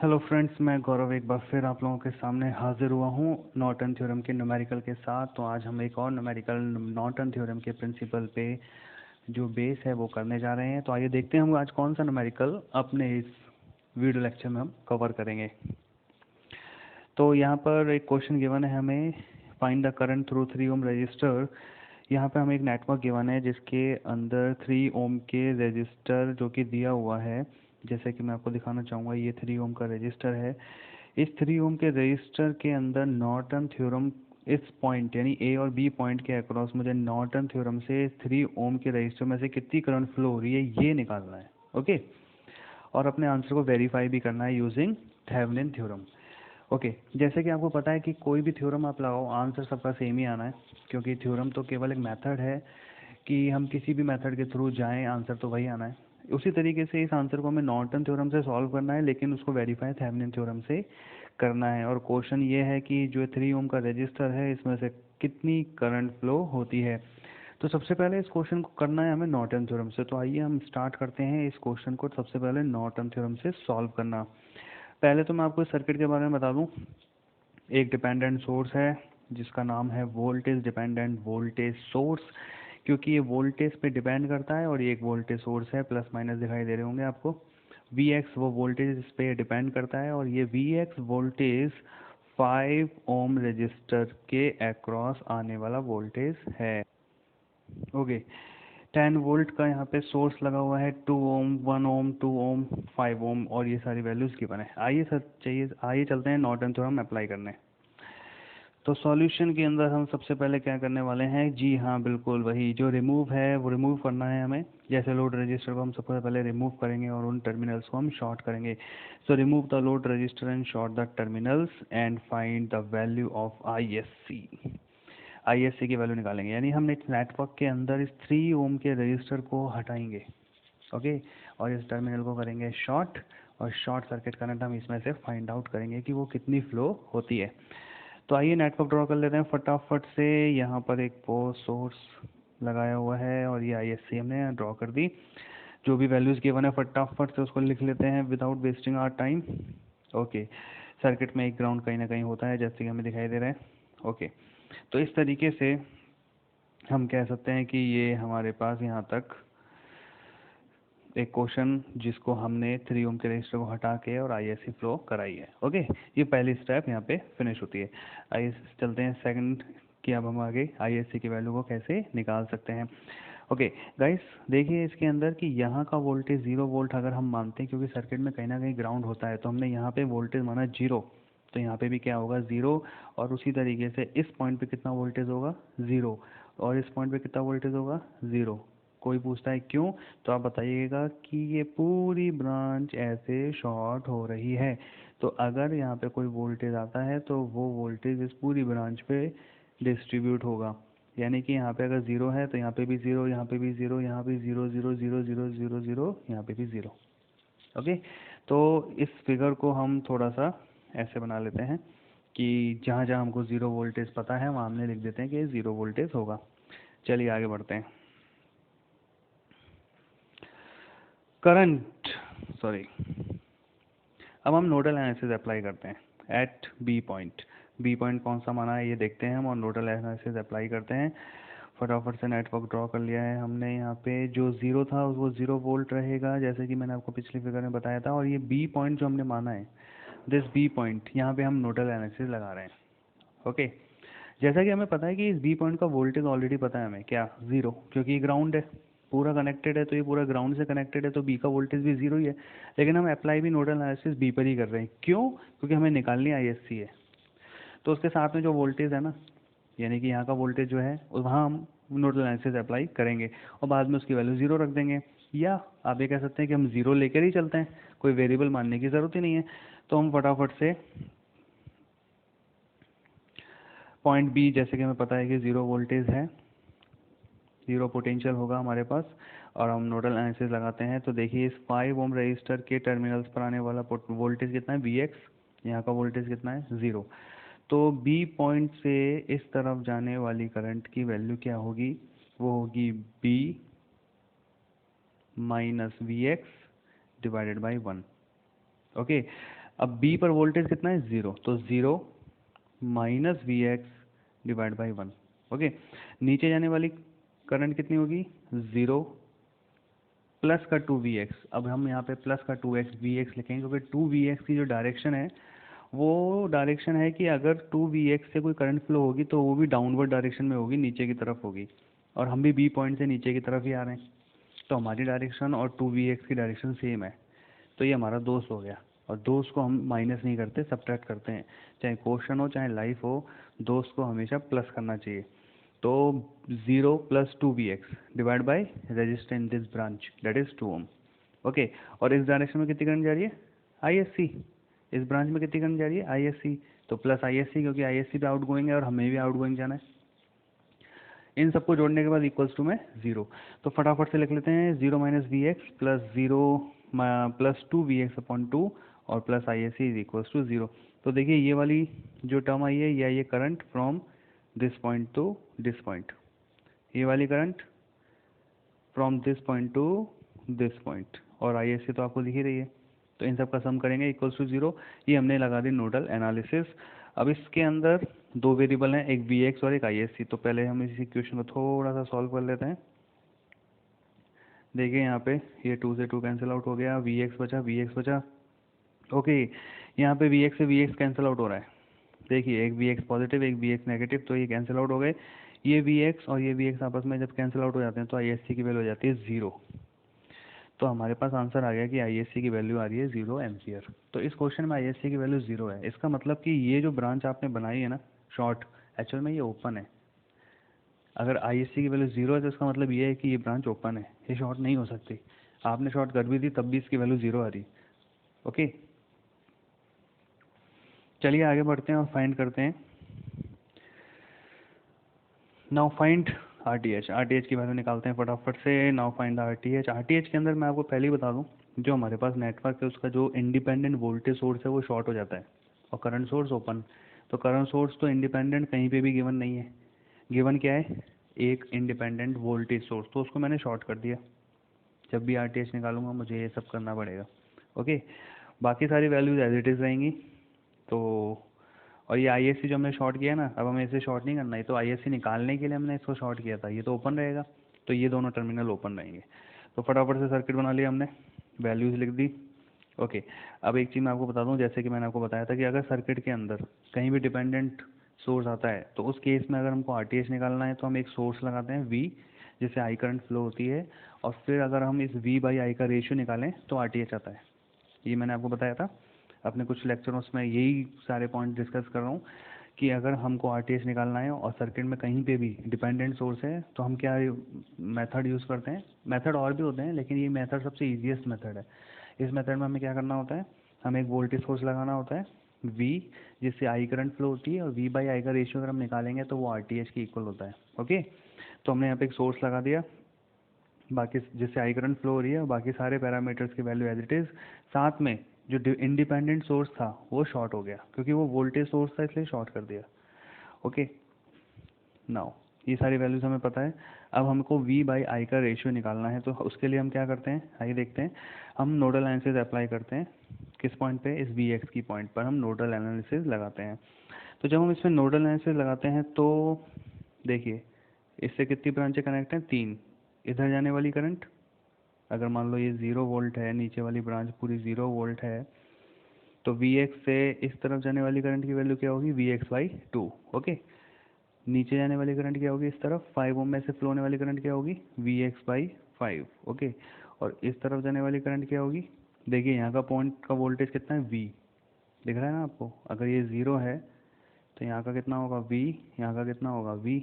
Hello friends, मैं गौरव एक बार फिर आप लोगों के सामने हाजिर हुआ हूँ नॉर्टन थ्योरम के न्यूमेरिकल के साथ। तो आज हम एक और न्यूमेरिकल नॉर्टन थ्योरम के प्रिंसिपल पे जो बेस है वो करने जा रहे हैं। तो आइए देखते हैं हम आज कौन सा न्यूमेरिकल अपने इस वीडियो लेक्चर में हम कवर करेंगे। तो यहाँ पर एक क्वेश्चन गिवन है हमें, find the current through 3 ohm resistor. यहाँ पे हमें एक नेटवर्क गिवन है जिसके अंदर 3 ओम के रजिस्टर जो कि दिया हुआ है। जैसे कि मैं आपको दिखाना चाहूँगा, ये 3 ओम का रजिस्टर है। इस 3 ओम के रजिस्टर के अंदर नॉर्टन थ्योरम इस पॉइंट यानी ए और बी पॉइंट के अक्रॉस मुझे नॉर्टन थ्योरम से 3 ओम के रजिस्टर में से कितनी करंट फ्लो हो रही है ये निकालना है। ओके, और अपने आंसर को वेरीफाई भी करना है यूजिंग थेवेनिन थ्योरम। ओके, जैसे कि आपको पता है कि कोई भी थ्योरम आप लगाओ आंसर सबका सेम ही आना है, क्योंकि थ्योरम तो केवल एक मेथड है कि हम किसी भी मेथड के थ्रू जाएं, आंसर तो वही आना है। उसी तरीके से इस आंसर को हमें नॉर्टन थ्योरम से सॉल्व करना है, लेकिन उसको वेरीफाई थेवेनिन थ्योरम से करना है। और क्वेश्चन ये है कि जो 3 ओम का रजिस्टर है इसमें से कितनी करंट फ्लो होती है। तो सबसे पहले इस क्वेश्चन को करना है हमें नॉर्टन थ्योरम से। तो आइए हम स्टार्ट करते हैं इस क्वेश्चन को सबसे पहले नॉर्टन थ्योरम से सॉल्व करना। पहले तो मैं आपको इस सर्किट के बारे में बता दूं। एक डिपेंडेंट सोर्स है जिसका नाम है वोल्टेज डिपेंडेंट वोल्टेज सोर्स, क्योंकि ये वोल्टेज पे डिपेंड करता है। और ये एक वोल्टेज सोर्स है, प्लस माइनस दिखाई दे रहे होंगे आपको। वी एक्स वो वोल्टेज इस पे डिपेंड करता है, और ये V X voltage 5 ohm resistor के अक्रॉस आने वाला वोल्टेज है। ओके, 10 वोल्ट का यहाँ पे सोर्स लगा हुआ है, 2 ओम, 1 ओम, 2 ओम, 5 ओम, और ये सारी वैल्यूज़ गिवन है। आइए चलते हैं नॉर्टन थ्योरम अप्लाई करने। तो सॉल्यूशन के अंदर हम सबसे पहले क्या करने वाले हैं, जी हाँ बिल्कुल वही जो रिमूव है वो रिमूव करना है हमें। जैसे लोड रजिस्टर को हम सबसे पहले रिमूव करेंगे और उन टर्मिनल्स को हम शॉर्ट करेंगे। So remove the load register and short the terminals and find the value of ISC. ISC की वैल्यू निकालेंगे, यानी हम इस नेटवर्क के अंदर इस 3 ओम के रजिस्टर को हटाएंगे। ओके, और इस टर्मिनल को करेंगे शॉर्ट, और शॉर्ट सर्किट करंट हम इसमें से फाइंड आउट करेंगे कि वो कितनी फ्लो होती है। तो आइए नेटवर्क ड्रॉ कर लेते हैं फटाफट से। यहाँ पर एक पोस्ट सोर्स लगाया हुआ है और ये आईएससी हमने ड्रॉ कर दी। जो भी वैल्यूज़ गिवन है फटाफट से उसको लिख लेते हैं without wasting our time. Okay, circuit में एक ग्राउंड कहीं ना कहीं होता है जैसे कि हमें दिखाई दे रहा है। ओके, तो इस तरीके से हम कह सकते हैं कि ये हमारे पास यहाँ तक एक क्वेश्चन जिसको हमने 3 ओम के रजिस्टर को हटा के और आईएससी फ्लो कराई है। ओके, ये पहली स्टेप यहाँ पे फिनिश होती है। आइए चलते हैं सेकंड कि अब हम आगे आईएससी की वैल्यू को कैसे निकाल सकते हैं। ओके गाइस, देखिए इसके अंदर कि यहाँ का वोल्टेज 0 वोल्ट अगर हम मानते हैं, क्योंकि सर्किट में कहीं ना कहीं ग्राउंड होता है, तो हमने यहाँ पे वोल्टेज माना 0, तो यहाँ पे भी क्या होगा 0। और उसी तरीके से इस पॉइंट पे कितना वोल्टेज होगा 0, और इस पॉइंट पे कितना वोल्टेज होगा 0। कोई पूछता है क्यों, तो आप बताइएगा कि ये पूरी ब्रांच ऐसे शॉर्ट हो रही है। तो अगर यहाँ पे कोई वोल्टेज आता है तो वो वोल्टेज इस पूरी ब्रांच पे डिस्ट्रीब्यूट होगा। यानी कि यहाँ पे अगर 0 है तो यहाँ पे भी 0, यहाँ पे भी 0, यहाँ पे 0 0 0 0 0 0, यहाँ पे भी 0। ओके, तो इस फिगर को हम थोड़ा सा ऐसे बना लेते हैं कि जहाँ जहाँ हमको 0 वोल्टेज पता है वहाँ हमने लिख देते हैं कि 0 वोल्टेज होगा। चलिए आगे बढ़ते हैं। करंट सॉरी अब हम नोडल एनालिसिस अप्लाई करते हैं at B point. B point कौन सा माना है ये देखते हैं हम, और नोडल एनालिसिस अप्लाई करते हैं। फटाफट से नेटवर्क ड्रॉ कर लिया है हमने। यहाँ पे जो 0 था वो 0 वोल्ट रहेगा, जैसे कि मैंने आपको पिछली फिगर में बताया था। और ये बी पॉइंट जो हमने माना है, दिस बी पॉइंट, यहाँ पे हम नोडल एनालिसिस लगा रहे हैं। ओके, जैसा कि हमें पता है कि इस बी पॉइंट का वोल्टेज ऑलरेडी पता है हमें, क्या 0, क्योंकि ग्राउंड है, पूरा कनेक्टेड है, तो ये पूरा ग्राउंड से कनेक्टेड है, तो बी का वोल्टेज भी 0 ही है। लेकिन हम अप्लाई भी नोडल एनालिसिस बी पर ही कर रहे हैं, क्यों, क्योंकि हमें निकालनी आईएससी है। तो उसके साथ में जो वोल्टेज है ना, यानी कि यहाँ का वोल्टेज जो है वहाँ हम नोडल एनालिसिस अप्लाई करेंगे, और बाद में उसकी वैल्यू 0 रख देंगे। या आप ये कह सकते हैं कि हम 0 लेकर ही चलते हैं, कोई वेरिएबल मानने की ज़रूरत ही नहीं है। तो हम फटाफट से पॉइंट बी, जैसे कि हमें पता है कि 0 वोल्टेज है, 0 पोटेंशियल होगा हमारे पास, और हम नोडल एनालिसिस लगाते हैं। तो देखिए इस 5 ओम रजिस्टर के टर्मिनल्स पर आने वाला वोल्टेज कितना है वी एक्स, यहाँ का वोल्टेज कितना है 0। तो बी पॉइंट से इस तरफ जाने वाली करंट की वैल्यू क्या होगी, वो होगी B minus V X divided by 1। Okay, अब बी पर वोल्टेज कितना है, 0, तो 0 minus V X divide by 1। Okay, नीचे जाने वाली करंट कितनी होगी, 0 प्लस का 2Vx। अब हम यहाँ पे प्लस का 2Vx लिखेंगे क्योंकि 2Vx की जो डायरेक्शन है वो डायरेक्शन है कि अगर 2Vx से कोई करंट फ्लो होगी तो वो भी डाउनवर्ड डायरेक्शन में होगी, नीचे की तरफ होगी, और हम भी बी पॉइंट से नीचे की तरफ ही आ रहे हैं, तो हमारी डायरेक्शन और 2Vx की डायरेक्शन सेम है। तो ये हमारा दोस्त हो गया, और दोस्त को हम माइनस नहीं करते, सब्ट्रैक्ट करते हैं। चाहे क्वेश्चन हो चाहे लाइफ हो, दोस्त को हमेशा प्लस करना चाहिए। तो 0 plus 2Vx divide by resistance in this branch that is 2 ohm. Okay, और इस डायरेक्शन में कितनी करंट जा रही है, Isc। इस ब्रांच में कितनी करंट जा रही है, Isc, तो प्लस Isc, क्योंकि Isc पे आउट गोइंग है और हमें भी आउट गोइंग जाना है। इन सबको जोड़ने के बाद इक्वल्स टू में 0, तो फटाफट से लिख लेते हैं 0 minus V X plus 0 plus 2Vx upon 2 और plus Isc is equals to 0। तो देखिए ये वाली जो टर्म आई है, ये current from this point two this point, ये वाली current from this point two this point, और Isc तो आपको दिख ही रही है। तो इन सब का सम करेंगे इक्वल्स टू 0। ये हमने लगा दी नोडल एनालिसिस। अब इसके अंदर दो वेरिएबल हैं, एक Vx और एक Isc। तो पहले हम इस इक्वेशन को थोड़ा सा सॉल्व कर लेते हैं। देखिए यहाँ पे ये 2 से 2 कैंसिल आउट हो गया, Vx बचा। ओके, यहाँ पे Vx से Vx कैंसिल आउट हो रहा है। देखिए एक Vx पॉजिटिव एक Vx नेगेटिव, तो ये कैंसिल आउट हो गए। ये Vx और ये Vx आपस में जब कैंसिल आउट हो जाते हैं तो Isc की वैल्यू हो जाती है 0। तो हमारे पास आंसर आ गया कि Isc की वैल्यू आ रही है 0 एम्पियर। तो इस क्वेश्चन में Isc की वैल्यू 0 है। इसका मतलब कि ये जो ब्रांच आपने बनाई है ना शॉर्ट, एक्चुअल में ये ओपन है। अगर Isc की वैल्यू 0 है तो इसका मतलब ये है कि ये ब्रांच ओपन है, ये शॉर्ट नहीं हो सकती। आपने शॉर्ट कर भी दी तब भी इसकी वैल्यू 0 आ रही। ओके, चलिए आगे बढ़ते हैं और फाइंड करते हैं। नाउ फाइंड आरटीएच की वैल्यू निकालते हैं फटाफट से। नाउ फाइंड आरटीएच के अंदर मैं आपको पहले ही बता दूं, जो हमारे पास नेटवर्क है उसका जो इंडिपेंडेंट वोल्टेज सोर्स है वो शॉर्ट हो जाता है और करंट सोर्स ओपन। तो करंट सोर्स तो इंडिपेंडेंट कहीं पे भी गिवन नहीं है। गिवन क्या है, एक इंडिपेंडेंट वोल्टेज सोर्स, तो उसको मैंने शॉर्ट कर दिया। जब भी आरटीएच निकालूंगा मुझे ये सब करना पड़ेगा। ओके, बाकी सारी वैल्यूज एज इट इज़ रहेंगी। तो और ये Isc जो हमने शॉर्ट किया ना, अब हमें इसे शॉर्ट नहीं करना है, तो Isc निकालने के लिए हमने इसको शॉर्ट किया था, ये तो ओपन रहेगा, तो ये दोनों टर्मिनल ओपन रहेंगे। तो फटाफट से सर्किट बना लिया हमने, वैल्यूज़ लिख दी। ओके, अब एक चीज़ मैं आपको बता दूं, जैसे कि मैंने आपको बताया था कि अगर सर्किट के अंदर कहीं भी डिपेंडेंट सोर्स आता है तो उस केस में अगर हमको आरटीएच निकालना है तो हम एक सोर्स लगाते हैं V, जिससे आई करंट फ्लो होती है, और फिर अगर हम इस V बाई आई का रेशियो निकालें तो आरटीएच आता है। ये मैंने आपको बताया था अपने कुछ लेक्चरों में, यही सारे पॉइंट डिस्कस कर रहा हूँ कि अगर हमको आरटीएच निकालना है और सर्किट में कहीं पे भी डिपेंडेंट सोर्स है तो हम क्या मेथड यूज़ करते हैं। मेथड और भी होते हैं लेकिन ये मेथड सबसे ईजीएस्ट मेथड है। इस मेथड में हमें क्या करना होता है, हमें एक वोल्टेज सोर्स लगाना होता है V, जिससे आई करंट फ्लो होती है, और V बाई आई का रेशियो अगर हम निकालेंगे तो वो आरटीएच के इक्वल होता है। ओके, तो हमने यहाँ पे एक सोर्स लगा दिया, बाकी जिससे आई करंट फ्लो हो रही है, और बाकी सारे पैरामीटर्स की वैल्यू एज इट इज़। साथ में जो इंडिपेंडेंट सोर्स था वो शॉर्ट हो गया क्योंकि वो वोल्टेज सोर्स था, इसलिए शॉर्ट कर दिया। ओके, नाउ ये सारी वैल्यूज हमें पता है। अब हमको V बाई आई का रेशियो निकालना है, तो उसके लिए हम क्या करते हैं, आइए देखते हैं। हम नोडल एनालिसिस अप्लाई करते हैं किस पॉइंट पे, इस Vx की पॉइंट पर हम नोडल एनालिसिस लगाते हैं। तो जब हम इसमें नोडल एनालिसिस लगाते हैं तो देखिए इससे कितनी ब्रांचें कनेक्ट हैं, 3। इधर जाने वाली करंट, अगर मान लो ये 0 वोल्ट है, नीचे वाली ब्रांच पूरी 0 वोल्ट है, तो Vx से इस तरफ जाने वाली करंट की वैल्यू क्या होगी, Vx बाई 2। ओके, नीचे जाने वाली करंट क्या होगी, इस तरफ 5 ओम में से फ्लो होने वाली करंट क्या होगी, Vx बाई 5। ओके, और इस तरफ जाने वाली करंट क्या होगी, देखिए यहाँ का पॉइंट का वोल्टेज कितना है, V दिख रहा है ना आपको। अगर ये 0 है तो यहाँ का कितना होगा, V, यहाँ का कितना होगा, V।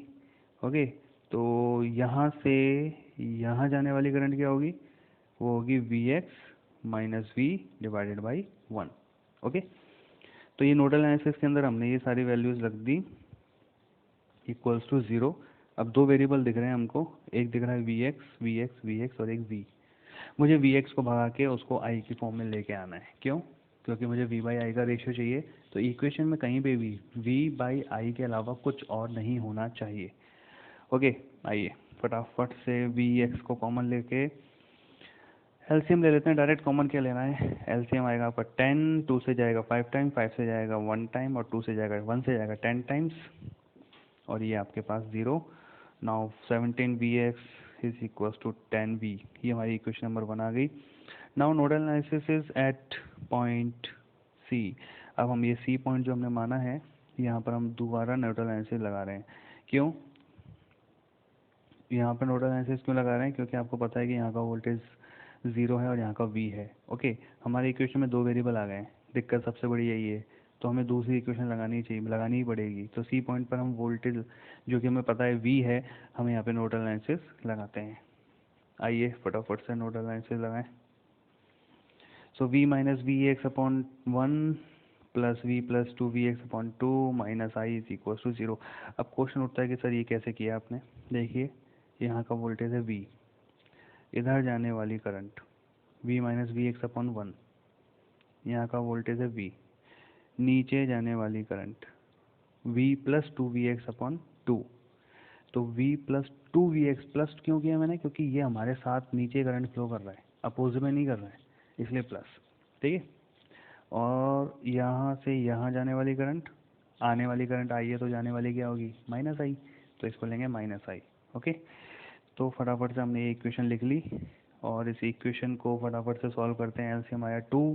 ओके, तो यहाँ से यहाँ जाने वाली करंट क्या होगी, वो होगी Vx minus V divided by 1। Okay, तो ये नोडल एनालिसिस के अंदर हमने ये सारी वैल्यूज़ रख दी इक्वल्स टू 0। अब दो वेरिएबल दिख रहे हैं हमको, एक दिख रहा है Vx और एक V। मुझे Vx को भगा के उसको I की फॉर्म में लेके आना है। क्यों, क्योंकि मुझे V बाई आई का रेशियो चाहिए। तो इक्वेशन में कहीं पे भी V बाई आई के अलावा कुछ और नहीं होना चाहिए। ओके, आइए फटाफट से Vx को कॉमन लेके एलसीएम ले लेते हैं, डायरेक्ट कॉमन क्या लेना है। एलसीएम आएगा आपका 10, 2 से जाएगा 5 टाइम, 5 से जाएगा 1 टाइम, और 2 से जाएगा 1 से जाएगा 10 टाइम्स, और ये आपके पास 0। Now 17Vx is equal to 10V, ये हमारी इक्वेशन नंबर 1 आ गई। Now nodal analysis is at point C. अब हम ये सी पॉइंट जो हमने माना है, यहाँ पर हम दोबारा नोडल एनालिसिस लगा रहे हैं। क्यों यहाँ पर नोडल एनालिसिस क्यों लगा रहे हैं? क्योंकि आपको पता है कि यहाँ का वोल्टेज 0 है और यहाँ का V है। ओके, हमारे इक्वेशन में 2 वेरिएबल आ गए हैं, दिक्कत सबसे बड़ी यही है, तो हमें दूसरी इक्वेशन लगानी चाहिए, लगानी ही पड़ेगी। तो सी पॉइंट पर हम वोल्टेज जो कि हमें पता है V है, हम यहाँ पे नोडल एनालिसिस लगाते हैं। आइए फटाफट से नोडल एनालिसिस लगाएं। So V minus V x upon 1 plus V plus 2Vx upon 2 minus I is equal to 0। अब क्वेश्चन उठता है कि सर ये कैसे किया आपने? देखिए, यहाँ का वोल्टेज है V, इधर जाने वाली current V minus V x upon 1, यहाँ का वोल्टेज है V, नीचे जाने वाली current V plus 2Vx upon 2। तो V प्लस 2Vx प्लस क्यों किया मैंने? क्योंकि ये हमारे साथ नीचे करंट फ्लो कर रहा है, अपोजिट में नहीं कर रहा है, इसलिए प्लस। ठीक है, और यहाँ से यहाँ जाने वाली करंट, आने वाली करंट आई है तो जाने वाली क्या होगी? माइनस आई, तो इसको लेंगे माइनस आई। ओके, तो फटाफट से हमने ये इक्वेशन लिख ली, और इस इक्वेशन को फटाफट से सॉल्व करते हैं। एलसीएम आया 2,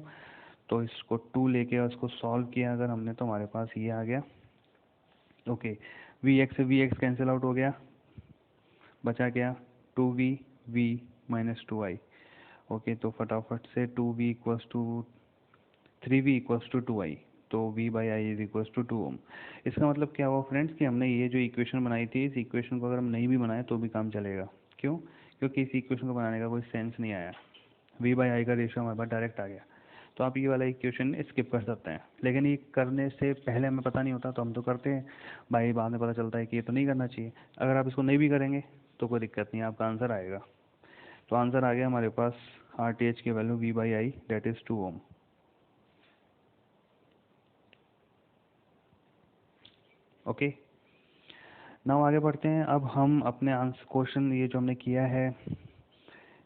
तो इसको 2 लेके और इसको सॉल्व किया अगर हमने, तो हमारे पास ये आ गया। ओके, वी एक्स से वी एक्स कैंसिल आउट हो गया, बचा क्या? 2V, V minus 2I। Okay, तो फटाफट से 2V equals to 3V equals to 2I, तो V by I is equals to 2 ohm. इसका मतलब क्या हुआ फ्रेंड्स कि हमने ये जो इक्वेशन बनाई थी, इस इक्वेशन को अगर हम नहीं भी बनाए तो भी काम चलेगा। क्यों? क्योंकि इस इक्वेशन को बनाने का कोई सेंस नहीं आया, V बाई आई का रेशियो हमारे पास डायरेक्ट आ गया। तो आप ये वाला इक्वेशन स्किप कर सकते हैं, लेकिन ये करने से पहले हमें पता नहीं होता तो हम तो करते हैं भाई, बाद में पता चलता है कि ये तो नहीं करना चाहिए। अगर आप इसको नहीं भी करेंगे तो कोई दिक्कत नहीं, आपका आंसर आएगा। तो आंसर आ गया हमारे पास, RTH की value V by I that is 2 ohm. Okay, now आगे बढ़ते हैं। अब हम अपने आंसर क्वेश्चन ये जो हमने किया है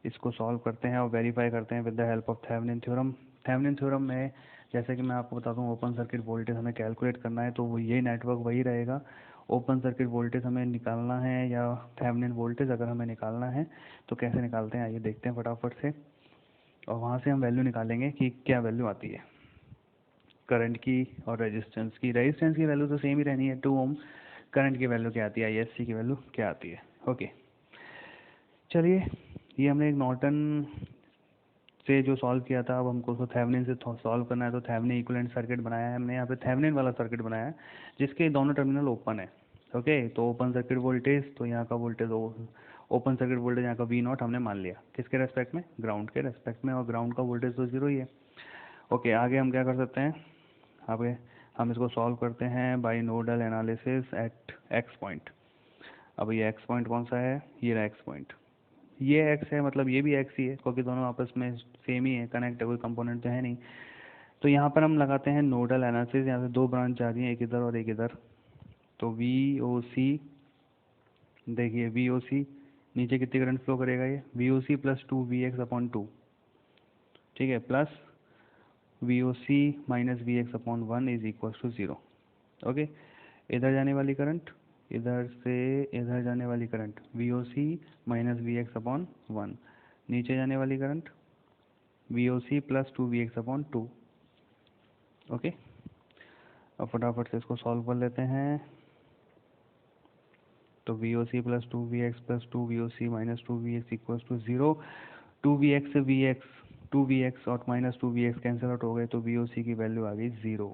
इसको सॉल्व करते हैं और वेरीफाई करते हैं with the help of Thevenin theorem. Thevenin theorem में जैसे कि मैं आपको बताता हूँ, ओपन सर्किट वोल्टेज हमें कैलकुलेट करना है, तो वो ये नेटवर्क वही रहेगा। ओपन सर्किट वोल्टेज हमें निकालना है, या थेवेनिन वोल्टेज अगर हमें निकालना है तो कैसे निकालते हैं, आइए देखते हैं फटाफट से। और वहाँ से हम वैल्यू निकालेंगे कि क्या वैल्यू आती है करंट की और रेजिस्टेंस की। रेजिस्टेंस की वैल्यू तो सेम ही रहनी है 2 ओम, करंट की वैल्यू क्या आती है, ISC की वैल्यू क्या आती है। ओके, चलिए, ये हमने एक नॉर्टन से जो सॉल्व किया था, अब हमको उसको थेवेनिन से सॉल्व करना है। तो थेवेनिन इक्विवेलेंट सर्किट बनाया है हमने, यहाँ पे थेवेनिन वाला सर्किट बनाया है जिसके दोनों टर्मिनल ओपन है। ओके, तो ओपन सर्किट वोल्टेज, तो यहाँ का वोल्टेज ओपन सर्किट वोल्टेज यहाँ का V0 हमने मान लिया, किसके रेस्पेक्ट में? ग्राउंड के रेस्पेक्ट में, और ग्राउंड का वोल्टेज तो 0 ही है। ओके, आगे हम क्या कर सकते हैं? आगे हम इसको सॉल्व करते हैं by nodal analysis at x point. अब ये एक्स पॉइंट कौन सा है? ये रहा एक्स पॉइंट, ये एक्स है, मतलब ये भी एक्स ही है, क्योंकि दोनों आपस में सेम ही है, कनेक्ट है, कोई कंपोनेंट तो है नहीं। तो यहाँ पर हम लगाते हैं नोडल एनालिसिस। यहाँ से 2 ब्रांच जा रही हैं, एक इधर और एक इधर। तो VOC, देखिए VOC नीचे कितनी करंट फ्लो करेगा? ये VOC प्लस 2Vx अपॉन 2, ठीक है, plus VOC minus VX upon 1 is equal to 0। Okay, इधर जाने वाली करंट, इधर से इधर जाने वाली current VOC minus VX upon 1, नीचे जाने वाली current VOC plus 2Vx upon 2। Okay, अब फटाफट से इसको सॉल्व कर लेते हैं। तो VOC plus 2Vx plus 2VOC minus 2Vx equals to 0। 2Vx से VX, 2Vx और माइनस 2Vx कैंसिल आउट हो गए, तो VOC की वैल्यू आ गई 0।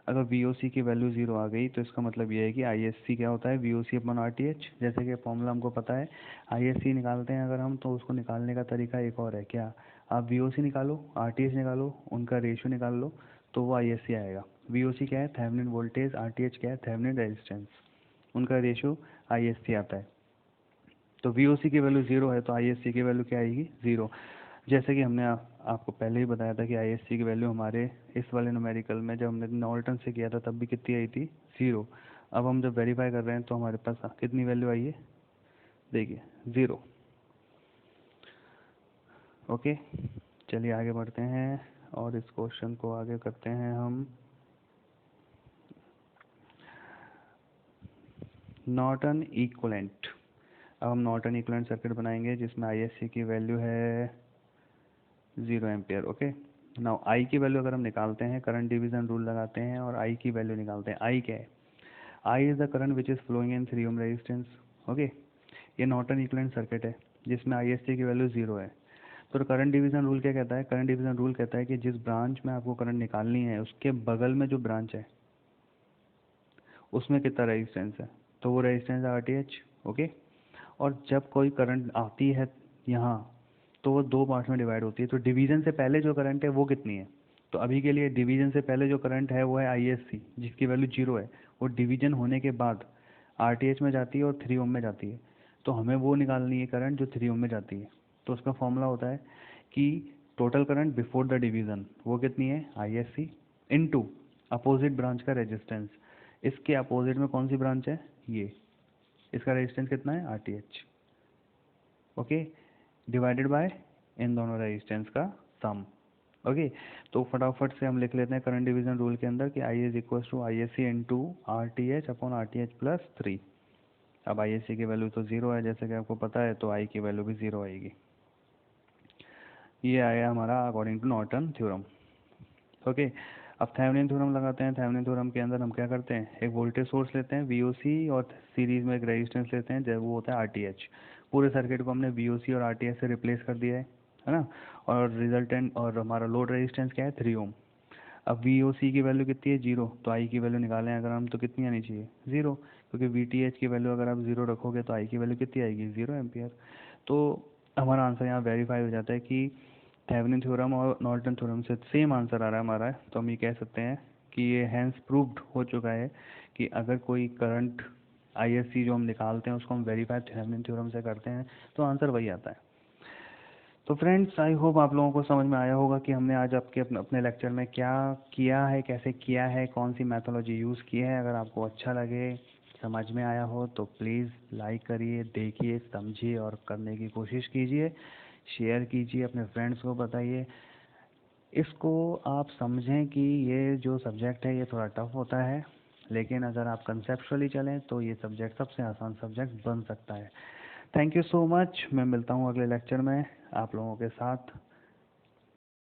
अगर VOC की वैल्यू 0 आ गई तो इसका मतलब ये है कि ISC क्या होता है? VOC upon RTH। जैसे कि फॉर्मूला हमको पता है, ISC निकालते हैं अगर हम, तो उसको निकालने का तरीका एक और है, क्या? आप VOC निकालो, RTH निकालो, उनका रेशियो निकाल लो, तो वो ISC आएगा। VOC क्या है? थेवेनिन वोल्टेज, RTH क्या है? थेवेनिन रेजिस्टेंस, उनका रेशियो ISC आता है। तो VOC की वैल्यू 0 है तो ISC की वैल्यू क्या आएगी? 0। जैसे कि हमने आपको पहले ही बताया था कि ISC की वैल्यू हमारे इस वाले न्यूमेरिकल में जब हमने नॉर्टन से किया था तब भी कितनी आई थी? 0। अब हम जब वेरीफाई कर रहे हैं तो हमारे पास कितनी वैल्यू आई है? देखिए 0। ओके, चलिए आगे बढ़ते हैं और इस क्वेश्चन को आगे करते हैं हम। Norton equivalent. अब हम नॉर्टन इक्विवेलेंट सर्किट बनाएंगे जिसमें ISC की वैल्यू है 0 एम्पियर। ओके, नाउ आई की वैल्यू अगर हम निकालते हैं, करंट डिवीजन रूल लगाते हैं और आई की वैल्यू निकालते हैं। आई क्या है? I is the current which is flowing in 3 ohm resistance. Okay, ये नॉर्टन इक्विवेलेंट सर्किट है जिसमें ISC की वैल्यू 0 है। तो करंट डिवीजन रूल क्या कहता है? करंट डिवीजन रूल कहता है कि जिस ब्रांच में आपको करंट निकालनी है उसके बगल में जो ब्रांच है उसमें कितना रेजिस्टेंस है, तो वो रेजिस्टेंस है RTH। ओके, और जब कोई करंट आती है यहाँ तो वो दो पार्ट में डिवाइड होती है। तो डिवीजन से पहले जो करंट है वो कितनी है? तो अभी के लिए डिवीजन से पहले जो करंट है वो है ISC जिसकी वैल्यू 0 है। और डिवीजन होने के बाद RTH में जाती है और 3 ओम में जाती है। तो हमें वो निकालनी है करंट जो 3 ओम में जाती है। तो उसका फॉर्मूला होता है कि total current before the division वो कितनी है? ISC इनटू अपोजिट ब्रांच का रेजिस्टेंस। इसके अपोजिट में कौन सी ब्रांच है? ये। इसका रेजिस्टेंस कितना है? RTH। ओके, डिवाइडेड बाय इन दोनों रेजिस्टेंस का सम। ओके, तो फटाफट से हम लिख लेते हैं करंट डिवीजन रूल के अंदर कि I is equal to ISC into RTH upon RTH+3। अब ISC की वैल्यू तो 0 है जैसे कि आपको पता है, तो I की वैल्यू भी 0 आएगी। ये आया हमारा according to Norton theorem. Okay, अब थेवेनिन थ्योरम लगाते हैं। थेवेनिन थ्योरम के अंदर हम क्या करते हैं, एक वोल्टेज सोर्स लेते हैं VOC और सीरीज में एक रेजिस्टेंस लेते हैं जब वो होता है RTH। पूरे सर्किट को हमने VOC और RTH से रिप्लेस कर दिया है ना। और रिजल्टेंट और हमारा लोड रेजिस्टेंस क्या है? 3 ओम। अब VOC की वैल्यू कितनी है? 0। तो I की वैल्यू निकालें अगर हम तो कितनी आनी चाहिए? 0, क्योंकि VTH की वैल्यू अगर आप 0 रखोगे तो I की वैल्यू कितनी आएगी? 0 एम्पियर। तो हमारा आंसर यहाँ वेरीफाई हो जाता है कि थेवेनिन थ्योरम और नॉर्टन थ्योरम से सेम आंसर आ रहा है हमारा। तो हम ये कह सकते हैं कि ये हैंस प्रूव्ड हो चुका है कि अगर कोई करंट ISC जो हम निकालते हैं उसको हम वेरीफाई थेवेनिन थ्योरम से करते हैं तो आंसर वही आता है। तो फ्रेंड्स, आई होप आप लोगों को समझ में आया होगा कि हमने आज आपके अपने लेक्चर में क्या किया है, कैसे किया है, कौन सी मैथोलॉजी यूज़ की है। अगर आपको अच्छा लगे, समझ में आया हो तो प्लीज़ लाइक करिए, देखिए, समझिए और करने की कोशिश कीजिए। शेयर कीजिए, अपने फ्रेंड्स को बताइए। इसको आप समझें कि ये जो सब्जेक्ट है ये थोड़ा टफ होता है, लेकिन अगर आप कंसेप्चुअली चलें तो ये सब्जेक्ट सबसे आसान सब्जेक्ट बन सकता है। Thank you so much. मैं मिलता हूँ अगले लेक्चर में आप लोगों के साथ।